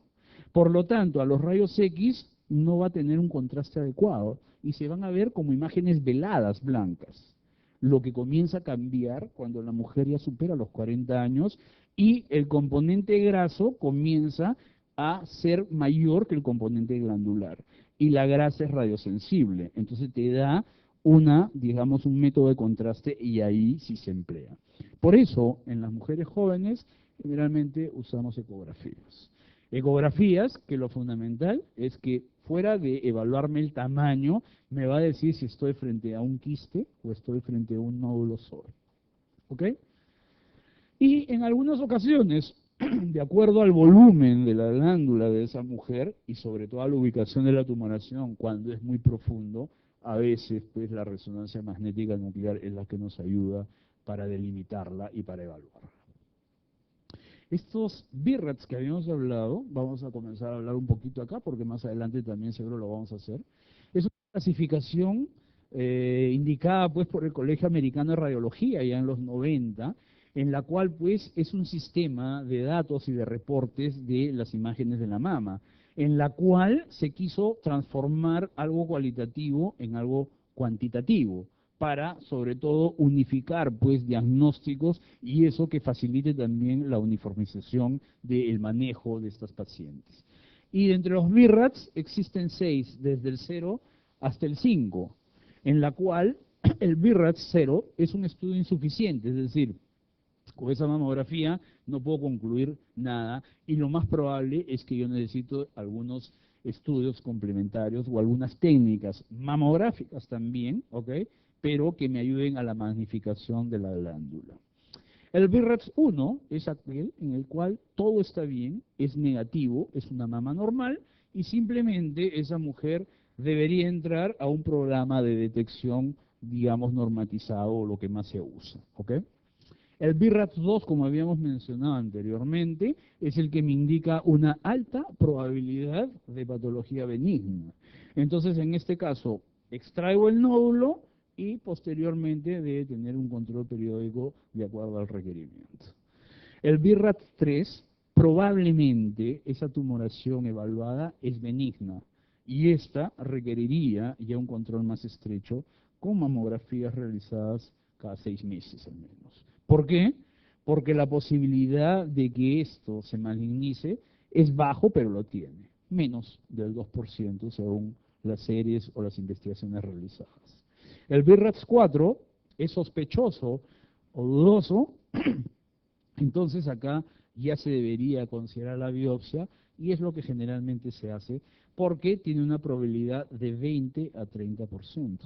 Por lo tanto, a los rayos X no va a tener un contraste adecuado y se van a ver como imágenes veladas blancas, lo que comienza a cambiar cuando la mujer ya supera los 40 años y el componente graso comienza a ser mayor que el componente glandular. Y la grasa es radiosensible, entonces te da digamos, un método de contraste y ahí sí se emplea. Por eso, en las mujeres jóvenes, generalmente usamos ecografías. Ecografías que lo fundamental es que fuera de evaluarme el tamaño, me va a decir si estoy frente a un quiste o estoy frente a un nódulo solo. ¿Ok? Y en algunas ocasiones, de acuerdo al volumen de la glándula de esa mujer y sobre todo a la ubicación de la tumoración, cuando es muy profundo, a veces pues la resonancia magnética nuclear es la que nos ayuda para delimitarla y para evaluarla. Estos BIRATs que habíamos hablado, vamos a comenzar a hablar un poquito acá, porque más adelante también seguro lo vamos a hacer. Es una clasificación indicada pues por el Colegio Americano de Radiología ya en los 90, en la cual pues es un sistema de datos y de reportes de las imágenes de la mama, en la cual se quiso transformar algo cualitativo en algo cuantitativo, para, sobre todo, unificar pues diagnósticos y eso que facilite también la uniformización del manejo de estas pacientes. Y entre los BIRATs existen 6, desde el 0 hasta el 5, en la cual el BIRAT 0 es un estudio insuficiente, es decir, con esa mamografía no puedo concluir nada y lo más probable es que yo necesito algunos estudios complementarios o algunas técnicas mamográficas también, ¿ok? Pero que me ayuden a la magnificación de la glándula. El BIRATS 1 es aquel en el cual todo está bien, es negativo, es una mama normal y simplemente esa mujer debería entrar a un programa de detección, digamos, normatizado o lo que más se usa, ¿ok? El BIRATS 2, como habíamos mencionado anteriormente, es el que me indica una alta probabilidad de patología benigna. Entonces, en este caso, extraigo el nódulo y posteriormente debe tener un control periódico de acuerdo al requerimiento. El BIRATS 3, probablemente esa tumoración evaluada es benigna y esta requeriría ya un control más estrecho con mamografías realizadas cada 6 meses al menos. ¿Por qué? Porque la posibilidad de que esto se malignice es bajo, pero lo tiene, menos del 2% según las series o las investigaciones realizadas. El BIRATS 4 es sospechoso o dudoso, entonces acá ya se debería considerar la biopsia y es lo que generalmente se hace porque tiene una probabilidad de 20 a 30%.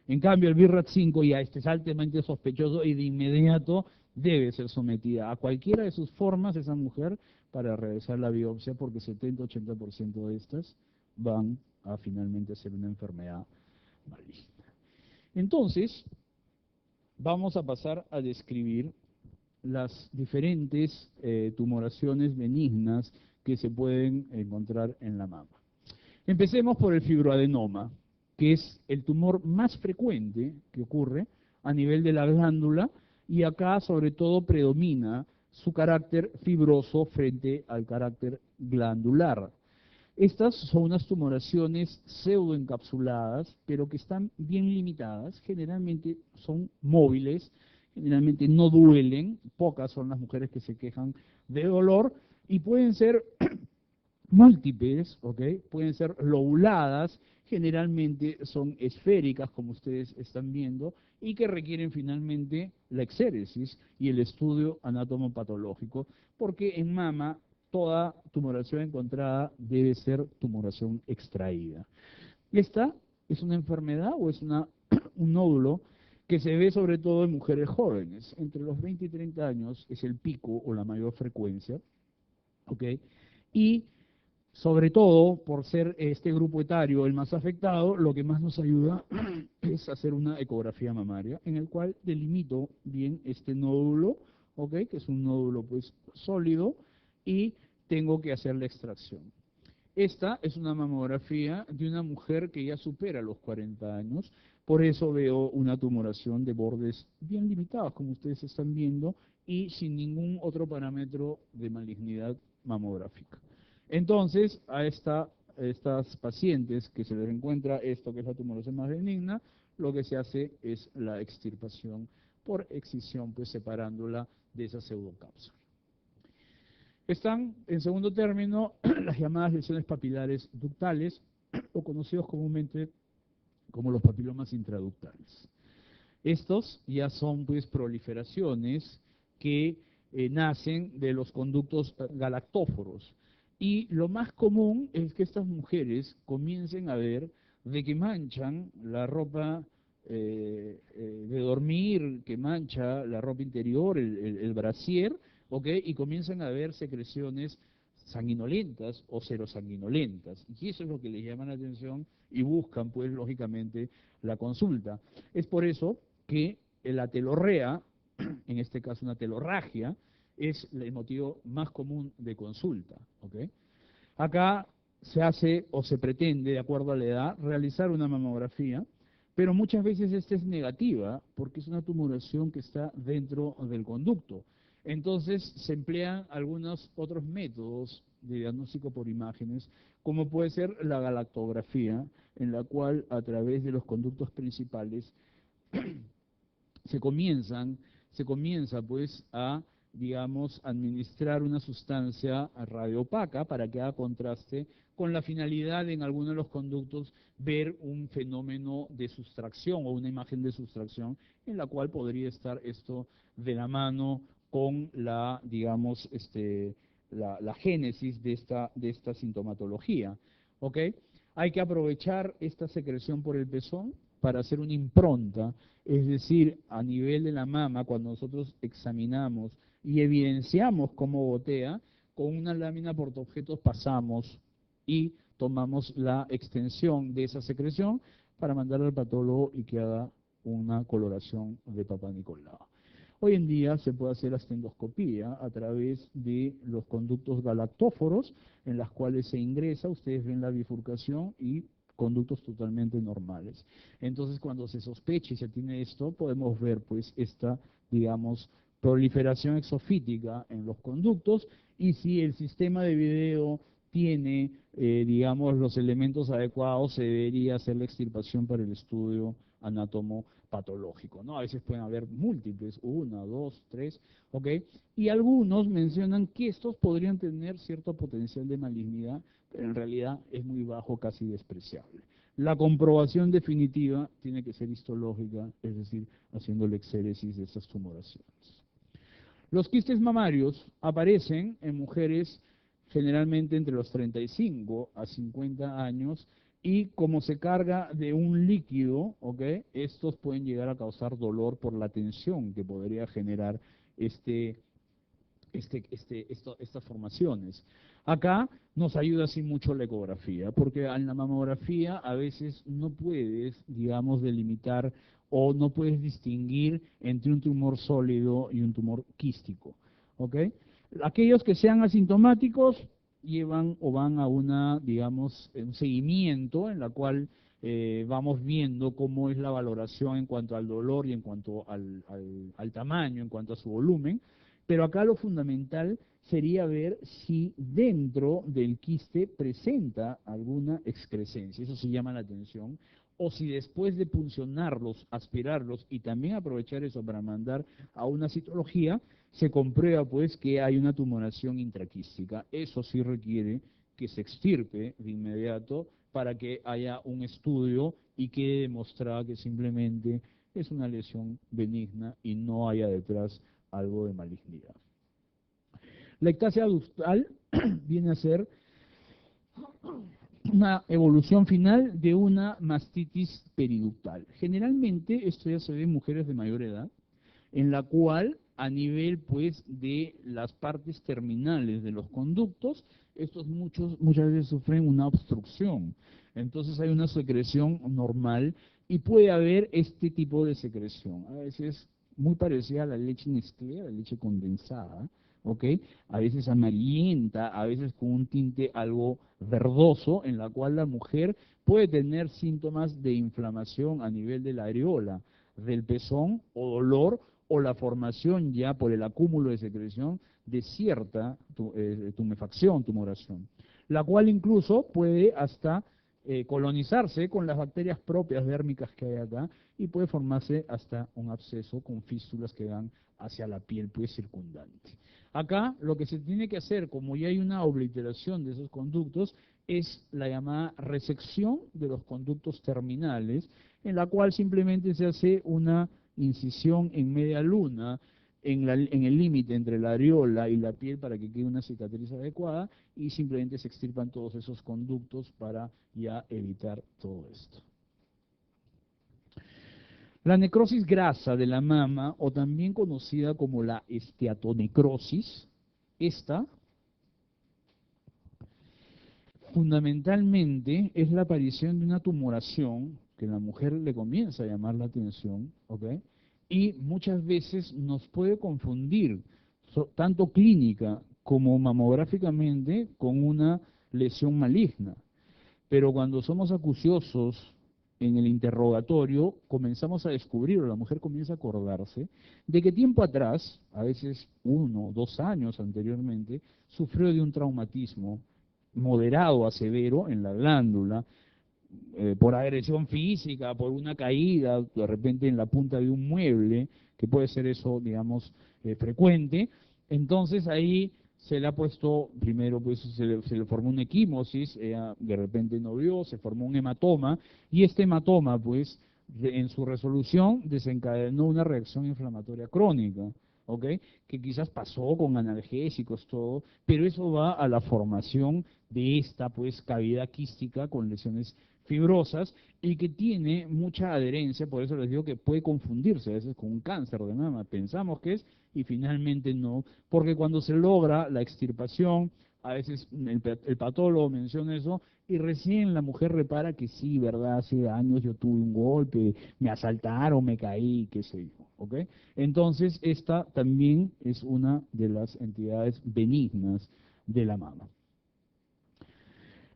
En cambio, el BIRAT 5 ya es altamente sospechoso y de inmediato debe ser sometida a cualquiera de sus formas esa mujer para realizar la biopsia porque 70-80% de estas van a finalmente ser una enfermedad maligna. Entonces, vamos a pasar a describir las diferentes tumoraciones benignas que se pueden encontrar en la mama. Empecemos por el fibroadenoma, que es el tumor más frecuente que ocurre a nivel de la glándula y acá sobre todo predomina su carácter fibroso frente al carácter glandular. Estas son unas tumoraciones pseudoencapsuladas, pero que están bien limitadas, generalmente son móviles, generalmente no duelen, pocas son las mujeres que se quejan de dolor, y pueden ser múltiples, ¿ok? Pueden ser lobuladas, generalmente son esféricas, como ustedes están viendo, y que requieren finalmente la exéresis y el estudio anatomopatológico, porque en mama toda tumoración encontrada debe ser tumoración extraída. Esta es una enfermedad o es un nódulo que se ve sobre todo en mujeres jóvenes. Entre los 20 y 30 años es el pico o la mayor frecuencia, ¿ok? Y sobre todo, por ser este grupo etario el más afectado, lo que más nos ayuda es hacer una ecografía mamaria, en el cual delimito bien este nódulo, ¿ok? Que es un nódulo pues sólido, y tengo que hacer la extracción. Esta es una mamografía de una mujer que ya supera los 40 años, por eso veo una tumoración de bordes bien limitados, como ustedes están viendo, y sin ningún otro parámetro de malignidad mamográfica. Entonces, a estas pacientes que se les encuentra esto que es la tumorosis más benigna, lo que se hace es la extirpación por excisión, pues separándola de esa pseudocápsula. Están, en segundo término, las llamadas lesiones papilares ductales, o conocidos comúnmente como los papilomas intraductales. Estos ya son pues proliferaciones que nacen de los conductos galactóforos. Y lo más común es que estas mujeres comiencen a ver de que manchan la ropa de dormir, que mancha la ropa interior, el brasier, ¿ok? Y comienzan a ver secreciones sanguinolentas o serosanguinolentas. Y eso es lo que les llama la atención y buscan, pues, lógicamente, la consulta. Es por eso que la telorrea, en este caso una telorragia, es el motivo más común de consulta, ¿ok? Acá se hace o se pretende, de acuerdo a la edad, realizar una mamografía, pero muchas veces esta es negativa porque es una tumoración que está dentro del conducto. Entonces se emplean algunos otros métodos de diagnóstico por imágenes, como puede ser la galactografía, en la cual a través de los conductos principales se comienza pues a, digamos, administrar una sustancia radioopaca para que haga contraste con la finalidad de, en algunos de los conductos, ver un fenómeno de sustracción o una imagen de sustracción en la cual podría estar esto de la mano con la, digamos, la génesis de esta sintomatología, ¿ok? Hay que aprovechar esta secreción por el pezón para hacer una impronta, es decir, a nivel de la mama, cuando nosotros examinamos y evidenciamos cómo gotea, con una lámina portaobjetos pasamos y tomamos la extensión de esa secreción para mandar al patólogo y que haga una coloración de Papá Nicolau. Hoy en día se puede hacer astendoscopía a través de los conductos galactóforos, en las cuales se ingresa, ustedes ven la bifurcación y conductos totalmente normales. Entonces, cuando se sospecha y se tiene esto, podemos ver pues esta, digamos, proliferación exofítica en los conductos, y si el sistema de video tiene, digamos, los elementos adecuados, se debería hacer la extirpación para el estudio anatomopatológico, ¿no? A veces pueden haber múltiples, 1, 2, 3, ¿ok? Y algunos mencionan que estos podrían tener cierto potencial de malignidad, pero en realidad es muy bajo, casi despreciable. La comprobación definitiva tiene que ser histológica, es decir, haciendo la exéresis de estas tumoraciones. Los quistes mamarios aparecen en mujeres generalmente entre los 35 a 50 años, y como se carga de un líquido, ¿ok? Estos pueden llegar a causar dolor por la tensión que podría generar estas formaciones. Acá nos ayuda así mucho la ecografía, porque en la mamografía a veces no puedes, digamos, delimitar o no puedes distinguir entre un tumor sólido y un tumor quístico, ¿ok? Aquellos que sean asintomáticos llevan o van a una, digamos, un seguimiento en la cual vamos viendo cómo es la valoración en cuanto al dolor y en cuanto al tamaño, en cuanto a su volumen. Pero acá lo fundamental sería ver si dentro del quiste presenta alguna excrescencia, eso sí llama la atención, o si después de puncionarlos, aspirarlos y también aprovechar eso para mandar a una citología, se comprueba pues que hay una tumoración intraquística. Eso sí requiere que se extirpe de inmediato para que haya un estudio y quede demostrado que simplemente es una lesión benigna y no haya detrás algo de malignidad. La ectasia ductal viene a ser una evolución final de una mastitis periductal. Generalmente esto ya se ve en mujeres de mayor edad, en la cual a nivel pues de las partes terminales de los conductos, estos muchas veces sufren una obstrucción. Entonces hay una secreción normal y puede haber este tipo de secreción. A veces muy parecida a la leche Nestlé, a la leche condensada, ¿ok? A veces amarillenta, a veces con un tinte algo verdoso, en la cual la mujer puede tener síntomas de inflamación a nivel de la areola, del pezón o dolor, o la formación ya por el acúmulo de secreción de cierta tumefacción, tumoración, la cual incluso puede hasta colonizarse con las bacterias propias dérmicas que hay acá y puede formarse hasta un absceso con fístulas que van hacia la piel pues circundante. Acá lo que se tiene que hacer, como ya hay una obliteración de esos conductos, es la llamada resección de los conductos terminales, en la cual simplemente se hace una incisión en media luna, en el límite entre la areola y la piel para que quede una cicatriz adecuada, y simplemente se extirpan todos esos conductos para ya evitar todo esto. La necrosis grasa de la mama, o también conocida como la esteatonecrosis, esta fundamentalmente es la aparición de una tumoración que a la mujer le comienza a llamar la atención, ¿ok? Y muchas veces nos puede confundir, tanto clínica como mamográficamente, con una lesión maligna. Pero cuando somos acuciosos en el interrogatorio, comenzamos a descubrir, o la mujer comienza a acordarse, de que tiempo atrás, a veces 1 o 2 años anteriormente, sufrió de un traumatismo moderado a severo en la glándula, por agresión física, por una caída, de repente en la punta de un mueble, que puede ser eso, digamos, frecuente. Entonces ahí se le ha puesto, primero pues se le formó una equimosis, de repente no vio, se formó un hematoma, y este hematoma pues en su resolución desencadenó una reacción inflamatoria crónica, ¿ok? Que quizás pasó con analgésicos, todo, pero eso va a la formación de esta pues cavidad quística con lesiones fibrosas y que tiene mucha adherencia, por eso les digo que puede confundirse a veces con un cáncer de mama, pensamos que es y finalmente no, porque cuando se logra la extirpación, a veces el patólogo menciona eso y recién la mujer repara que sí, verdad, hace años yo tuve un golpe, me asaltaron, me caí, qué sé yo, ¿ok? Entonces esta también es una de las entidades benignas de la mama.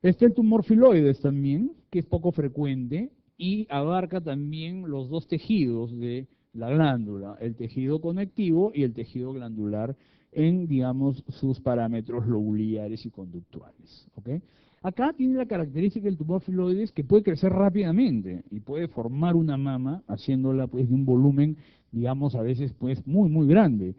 Está el tumor filoides también, que es poco frecuente y abarca también los dos tejidos de la glándula, el tejido conectivo y el tejido glandular en, digamos, sus parámetros lobulares y conductuales. ¿Okay? Acá tiene la característica del tumor filoides que puede crecer rápidamente y puede formar una mama, haciéndola pues de un volumen, digamos, a veces pues muy, muy grande.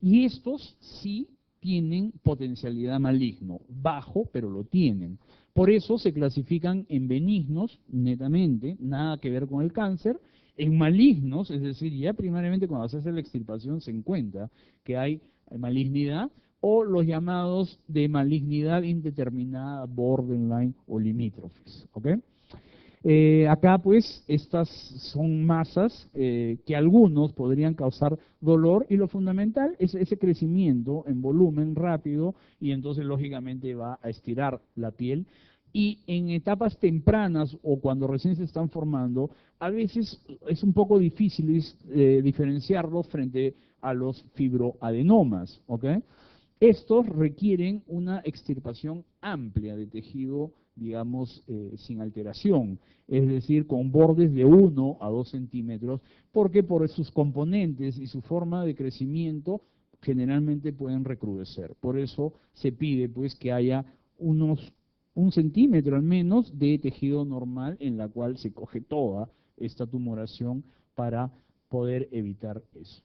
Y estos sí tienen potencialidad maligno, bajo, pero lo tienen. Por eso se clasifican en benignos, netamente, nada que ver con el cáncer, en malignos, es decir, ya primariamente cuando se hace la extirpación se encuentra que hay malignidad, o los llamados de malignidad indeterminada, borderline o limítrofes. ¿Ok? Acá pues estas son masas que algunos podrían causar dolor y lo fundamental es ese crecimiento en volumen rápido y entonces lógicamente va a estirar la piel y en etapas tempranas o cuando recién se están formando a veces es un poco difícil diferenciarlos frente a los fibroadenomas, ¿ok? Estos requieren una extirpación amplia de tejido, digamos, sin alteración, es decir, con bordes de 1 a 2 centímetros, porque por sus componentes y su forma de crecimiento generalmente pueden recrudecer. Por eso se pide pues que haya unos 1 centímetro al menos de tejido normal en la cual se coge toda esta tumoración para poder evitar eso.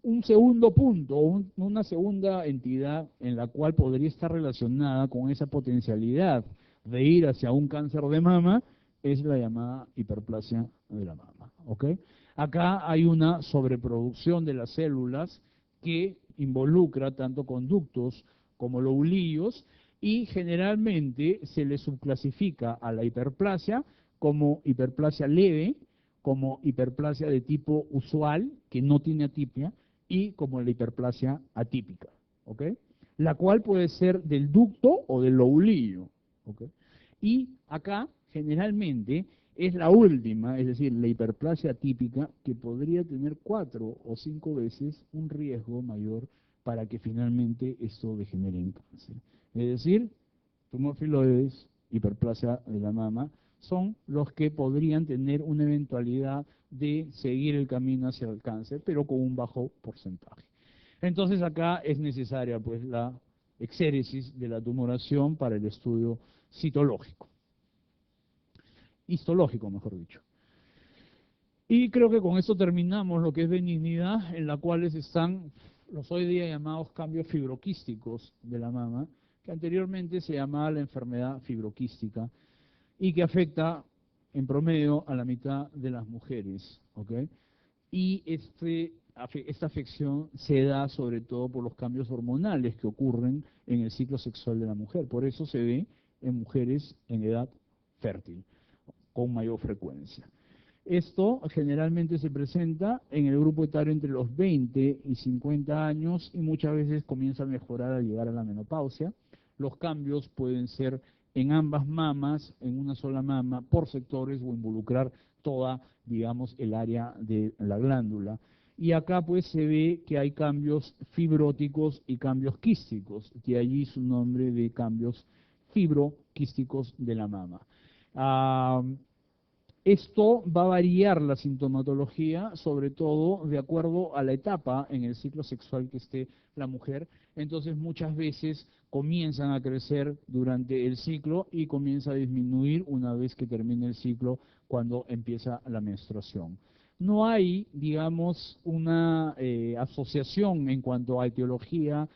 Un segundo punto, una segunda entidad en la cual podría estar relacionada con esa potencialidad de ir hacia un cáncer de mama es la llamada hiperplasia de la mama. ¿Ok? Acá hay una sobreproducción de las células que involucra tanto conductos como lobulillos y generalmente se le subclasifica a la hiperplasia como hiperplasia leve, como hiperplasia de tipo usual, que no tiene atipia, y como la hiperplasia atípica, ¿ok? La cual puede ser del ducto o del lobulillo, ¿ok? Y acá, generalmente, es la última, es decir, la hiperplasia atípica, que podría tener 4 o 5 veces un riesgo mayor para que finalmente esto degenere en cáncer. Es decir, tumor filoides, hiperplasia de la mama, son los que podrían tener una eventualidad de seguir el camino hacia el cáncer, pero con un bajo porcentaje. Entonces acá es necesaria pues la exéresis de la tumoración para el estudio citológico, histológico mejor dicho. Y creo que con esto terminamos lo que es benignidad, en la cual están los hoy día llamados cambios fibroquísticos de la mama, que anteriormente se llamaba la enfermedad fibroquística y que afecta en promedio a la mitad de las mujeres, ¿ok? Y esta afección se da sobre todo por los cambios hormonales que ocurren en el ciclo sexual de la mujer. Por eso se ve en mujeres en edad fértil, con mayor frecuencia. Esto generalmente se presenta en el grupo etario entre los 20 y 50 años y muchas veces comienza a mejorar al llegar a la menopausia. Los cambios pueden ser en ambas mamas, en una sola mama, por sectores o involucrar toda, digamos, el área de la glándula. Y acá pues se ve que hay cambios fibróticos y cambios quísticos, de allí su nombre de cambios fibroquísticos de la mama. Esto va a variar la sintomatología, sobre todo de acuerdo a la etapa en el ciclo sexual que esté la mujer. Entonces muchas veces comienzan a crecer durante el ciclo y comienza a disminuir una vez que termine el ciclo cuando empieza la menstruación. No hay, digamos, una asociación en cuanto a etiología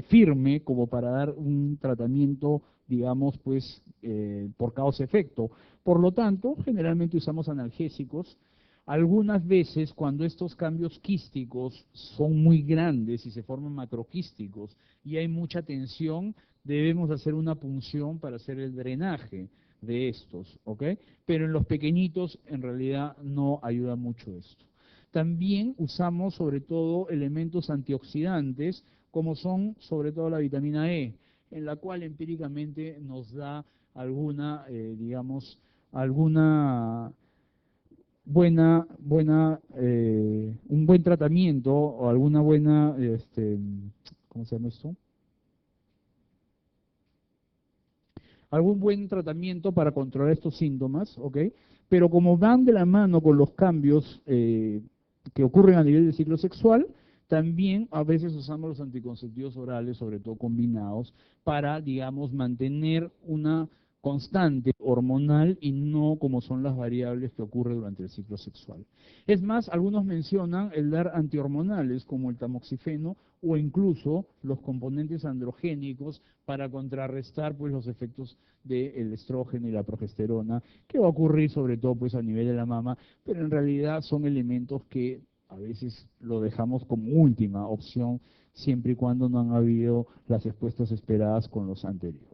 firme como para dar un tratamiento, digamos, pues por causa-efecto. Por lo tanto, generalmente usamos analgésicos. Algunas veces, cuando estos cambios quísticos son muy grandes y se forman macroquísticos y hay mucha tensión, debemos hacer una punción para hacer el drenaje de estos, ¿ok? Pero en los pequeñitos, en realidad, no ayuda mucho esto. También usamos, sobre todo, elementos antioxidantes, como son, sobre todo, la vitamina E, en la cual empíricamente nos da alguna, digamos, alguna un buen tratamiento o alguna buena, ¿cómo se llama esto? Algún buen tratamiento para controlar estos síntomas, ¿ok? Pero como van de la mano con los cambios que ocurren a nivel del ciclo sexual, también a veces usamos los anticonceptivos orales, sobre todo combinados, para, digamos, mantener una constante hormonal y no como son las variables que ocurren durante el ciclo sexual. Es más, algunos mencionan el dar antihormonales como el tamoxifeno o incluso los componentes androgénicos para contrarrestar pues los efectos del estrógeno y la progesterona, que va a ocurrir sobre todo pues a nivel de la mama, pero en realidad son elementos que a veces lo dejamos como última opción siempre y cuando no han habido las respuestas esperadas con los anteriores.